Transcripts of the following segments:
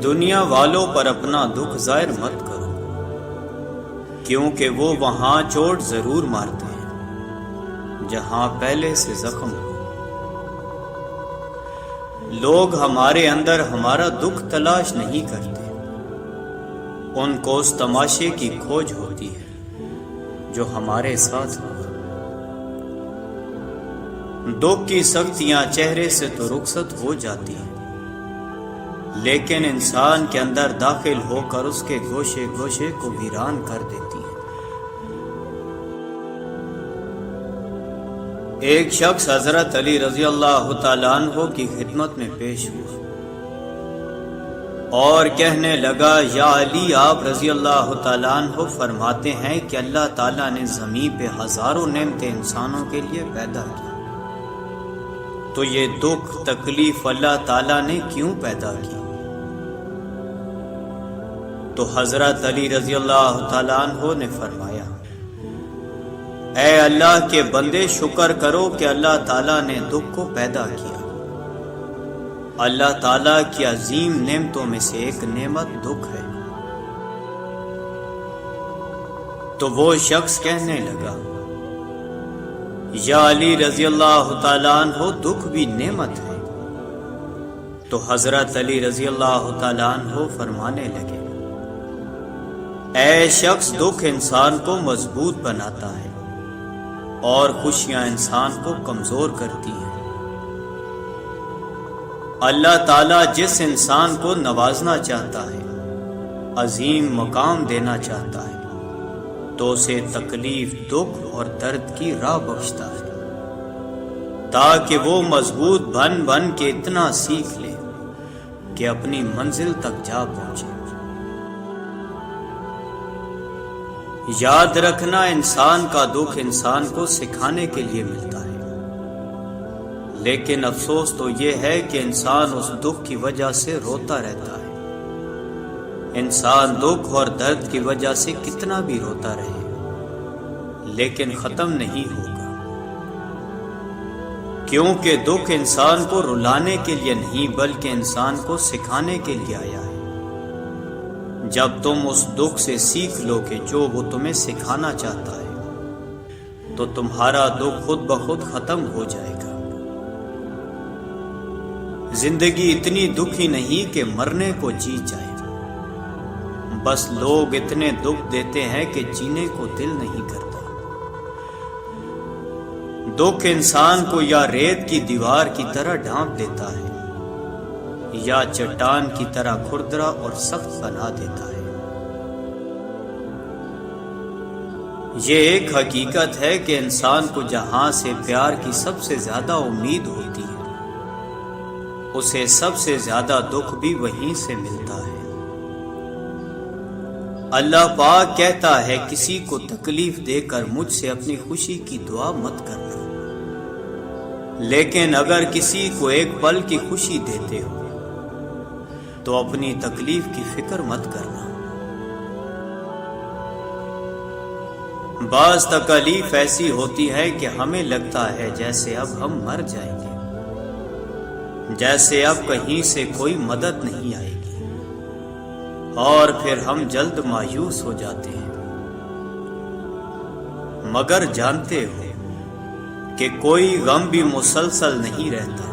دنیا والوں پر اپنا دکھ ظاہر مت کرو، کیونکہ وہ وہاں چوٹ ضرور مارتے ہیں جہاں پہلے سے زخم ہو۔ لوگ ہمارے اندر ہمارا دکھ تلاش نہیں کرتے، ان کو اس تماشے کی کھوج ہوتی ہے جو ہمارے ساتھ ہوا۔ دکھ کی سختیاں چہرے سے تو رخصت ہو جاتی ہیں، لیکن انسان کے اندر داخل ہو کر اس کے گوشے گوشے کو ویران کر دیتی ہیں۔ ایک شخص حضرت علی رضی اللہ تعالیٰ عنہ کی خدمت میں پیش ہوا اور کہنے لگا، یا علی، آپ رضی اللہ تعالیٰ عنہ فرماتے ہیں کہ اللہ تعالیٰ نے زمین پہ ہزاروں نعمتیں انسانوں کے لیے پیدا کی، تو یہ دکھ تکلیف اللہ تعالیٰ نے کیوں پیدا کی؟ تو حضرت علی رضی اللہ تعالیٰ عنہ نے فرمایا، اے اللہ کے بندے، شکر کرو کہ اللہ تعالیٰ نے دکھ کو پیدا کیا۔ اللہ تعالیٰ کی عظیم نعمتوں میں سے ایک نعمت دکھ ہے۔ تو وہ شخص کہنے لگا، یا علی رضی اللہ تعالیٰ عنہ، دکھ بھی نعمت ہے۔ تو حضرت علی رضی اللہ تعالیٰ عنہ فرمانے لگے، اے شخص، دکھ انسان کو مضبوط بناتا ہے اور خوشیاں انسان کو کمزور کرتی ہیں۔ اللہ تعالیٰ جس انسان کو نوازنا چاہتا ہے، عظیم مقام دینا چاہتا ہے، تو اسے تکلیف، دکھ اور درد کی راہ بخشتا ہے، تاکہ وہ مضبوط بن بن کے اتنا سیکھ لے کہ اپنی منزل تک جا پہنچے۔ یاد رکھنا، انسان کا دکھ انسان کو سکھانے کے لیے ملتا ہے، لیکن افسوس تو یہ ہے کہ انسان اس دکھ کی وجہ سے روتا رہتا ہے۔ انسان دکھ اور درد کی وجہ سے کتنا بھی روتا رہے، لیکن ختم نہیں ہوگا، کیونکہ دکھ انسان کو رلانے کے لیے نہیں بلکہ انسان کو سکھانے کے لیے آیا ہے۔ جب تم اس دکھ سے سیکھ لو کہ جو وہ تمہیں سکھانا چاہتا ہے، تو تمہارا دکھ خود بخود ختم ہو جائے گا۔ زندگی اتنی دکھی نہیں کہ مرنے کو جی جائے، بس لوگ اتنے دکھ دیتے ہیں کہ جینے کو دل نہیں کرتا۔ دکھ انسان کو یا ریت کی دیوار کی طرح ڈھانپ دیتا ہے، یا چٹان کی طرح کھردرا اور سخت بنا دیتا ہے۔ یہ ایک حقیقت ہے کہ انسان کو جہاں سے پیار کی سب سے زیادہ امید ہوتی ہے، اسے سب سے زیادہ دکھ بھی وہیں سے ملتا ہے۔ اللہ پاک کہتا ہے، کسی کو تکلیف دے کر مجھ سے اپنی خوشی کی دعا مت کرنا، لیکن اگر کسی کو ایک پل کی خوشی دیتے ہو تو اپنی تکلیف کی فکر مت کرنا۔ بعض تکلیف ایسی ہوتی ہے کہ ہمیں لگتا ہے جیسے اب ہم مر جائیں گے، جیسے اب کہیں سے کوئی مدد نہیں آئے گی، اور پھر ہم جلد مایوس ہو جاتے ہیں۔ مگر جانتے ہو کہ کوئی غم بھی مسلسل نہیں رہتا،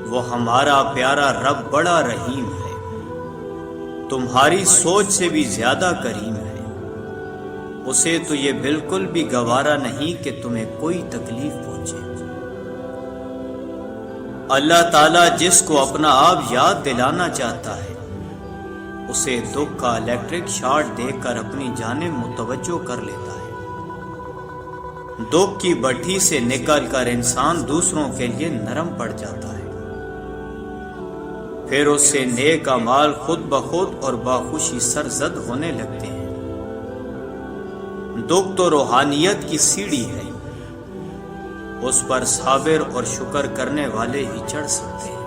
وہ ہمارا پیارا رب بڑا رحیم ہے، تمہاری سوچ سے بھی زیادہ کریم ہے۔ اسے تو یہ بالکل بھی گوارا نہیں کہ تمہیں کوئی تکلیف پہنچے۔ اللہ تعالیٰ جس کو اپنا آپ یاد دلانا چاہتا ہے، اسے دکھ کا الیکٹرک شارٹ دے کر اپنی جانب متوجہ کر لیتا ہے۔ دکھ کی بھٹی سے نکل کر انسان دوسروں کے لیے نرم پڑ جاتا ہے، پھر اس سے نیک اعمال خود بخود اور باخوشی سرزد ہونے لگتے ہیں۔ دکھ تو روحانیت کی سیڑھی ہے، اس پر صابر اور شکر کرنے والے ہی چڑھ سکتے ہیں۔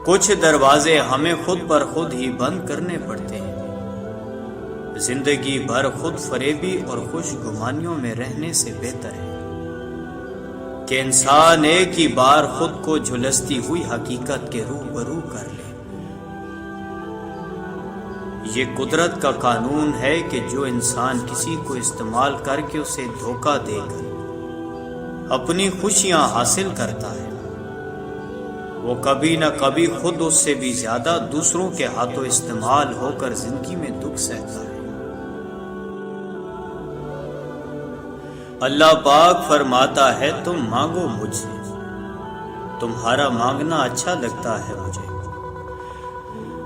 کچھ دروازے ہمیں خود پر خود ہی بند کرنے پڑتے ہیں۔ زندگی بھر خود فریبی اور خوش گمانیوں میں رہنے سے بہتر ہے کہ انسان ایک ہی بار خود کو جھلستی ہوئی حقیقت کے روبرو کر لے۔ یہ قدرت کا قانون ہے کہ جو انسان کسی کو استعمال کر کے اسے دھوکہ دے کر اپنی خوشیاں حاصل کرتا ہے، وہ کبھی نہ کبھی خود اس سے بھی زیادہ دوسروں کے ہاتھوں استعمال ہو کر زندگی میں دکھ سہتا ہے۔ اللہ پاک فرماتا ہے تم مانگو مجھ سے، تمہارا مانگنا اچھا لگتا ہے مجھے،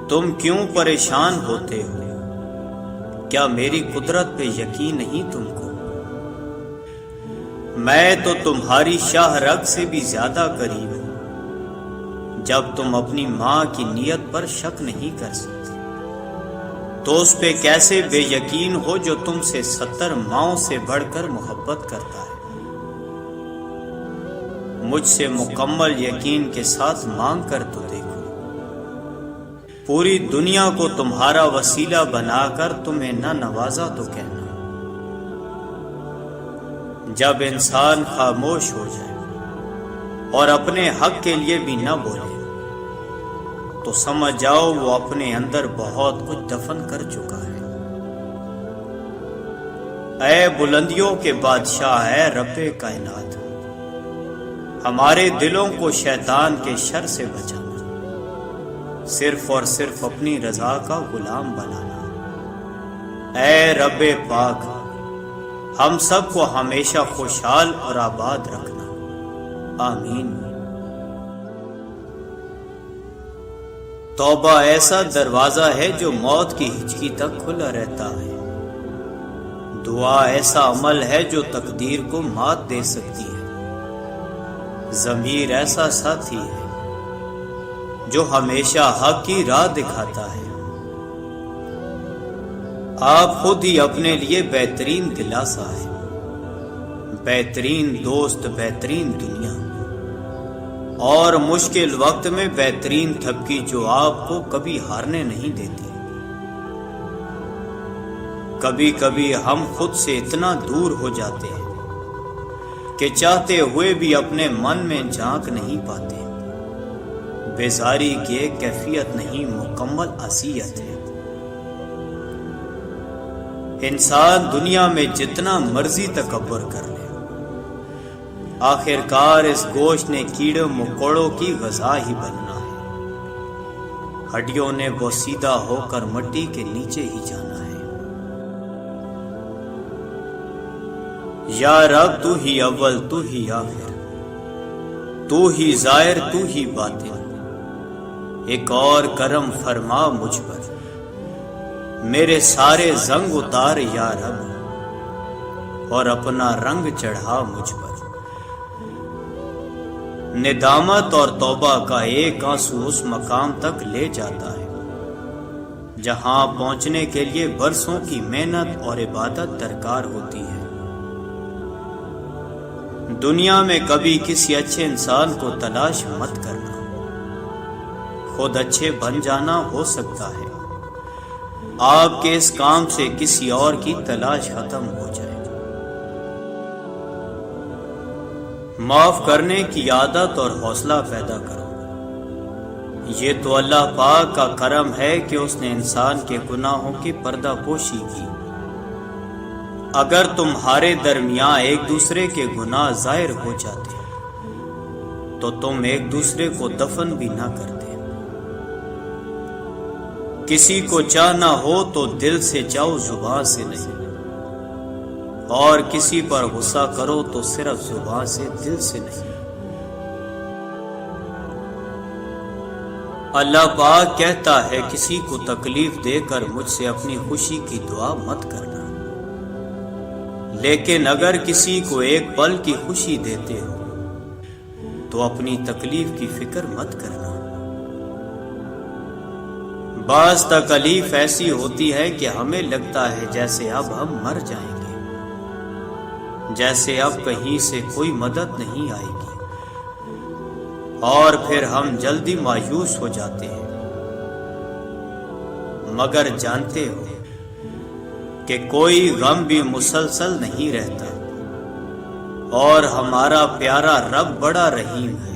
تم کیوں پریشان ہوتے ہو؟ کیا میری قدرت پہ یقین نہیں تم کو؟ میں تو تمہاری شاہ رگ سے بھی زیادہ قریب ہوں۔ جب تم اپنی ماں کی نیت پر شک نہیں کر سکتے تو اس پہ کیسے بے یقین ہو جو تم سے 70 ماؤں سے بڑھ کر محبت کرتا ہے؟ مجھ سے مکمل یقین کے ساتھ مانگ کر تو دیکھو، پوری دنیا کو تمہارا وسیلہ بنا کر تمہیں نہ نوازا تو کہنا۔ جب انسان خاموش ہو جائے اور اپنے حق کے لیے بھی نہ بولے تو سمجھ جاؤ وہ اپنے اندر بہت کچھ دفن کر چکا ہے۔ اے بلندیوں کے بادشاہ، اے رب کائنات، ہمارے دلوں کو شیطان کے شر سے بچانا، صرف اور صرف اپنی رضا کا غلام بنانا۔ اے رب پاک، ہم سب کو ہمیشہ خوشحال اور آباد رکھنا، آمین۔ توبہ ایسا دروازہ ہے جو موت کی ہچکی تک کھلا رہتا ہے۔ دعا ایسا عمل ہے جو تقدیر کو مات دے سکتی ہے۔ ضمیر ایسا ساتھی ہے جو ہمیشہ حق کی راہ دکھاتا ہے۔ آپ خود ہی اپنے لیے بہترین دلاسا ہے، بہترین دوست، بہترین دنیا، اور مشکل وقت میں بہترین تھپکی جو آپ کو کبھی ہارنے نہیں دیتی۔ کبھی کبھی ہم خود سے اتنا دور ہو جاتے ہیں کہ چاہتے ہوئے بھی اپنے من میں جھانک نہیں پاتے۔ بیزاری کی ایک کیفیت نہیں، مکمل اذیت ہے۔ انسان دنیا میں جتنا مرضی تکبر کر لے، آخر کار اس گوشت نے کیڑے مکوڑوں کی غذا ہی بننا ہے۔ ہڈیوں نے بوسیدہ ہو کر مٹی کے نیچے ہی جانا ہے۔ یا رب تو ہی اول، تو ہی آخر، تو ہی ظاہر، تو ہی باطن، ایک اور کرم فرما مجھ پر، میرے سارے زنگ اتار یا رب، اور اپنا رنگ چڑھا مجھ پر۔ ندامت اور توبہ کا ایک آنسو اس مقام تک لے جاتا ہے جہاں پہنچنے کے لیے برسوں کی محنت اور عبادت درکار ہوتی ہے۔ دنیا میں کبھی کسی اچھے انسان کو تلاش مت کرنا، خود اچھے بن جانا ہو سکتا ہے آپ کے اس کام سے کسی اور کی تلاش ختم ہو جائے۔ معاف کرنے کی عادت اور حوصلہ پیدا کرو۔ یہ تو اللہ پاک کا کرم ہے کہ اس نے انسان کے گناہوں کی پردہ پوشی کی۔ اگر تمہارے درمیان ایک دوسرے کے گناہ ظاہر ہو جاتے تو تم ایک دوسرے کو دفن بھی نہ کرتے۔ کسی کو چاہنا ہو تو دل سے چاہو، زبان سے نہیں، اور کسی پر غصہ کرو تو صرف زبان سے، دل سے نہیں۔ اللہ پاک کہتا ہے کسی کو تکلیف دے کر مجھ سے اپنی خوشی کی دعا مت کرنا، لیکن اگر کسی کو ایک پل کی خوشی دیتے ہو تو اپنی تکلیف کی فکر مت کرنا۔ بعض تکلیف ایسی ہوتی ہے کہ ہمیں لگتا ہے جیسے اب ہم مر جائیں گے، جیسے اب کہیں سے کوئی مدد نہیں آئے گی، اور پھر ہم جلدی مایوس ہو جاتے ہیں۔ مگر جانتے ہو کہ کوئی غم بھی مسلسل نہیں رہتا، اور ہمارا پیارا رب بڑا رحیم ہے۔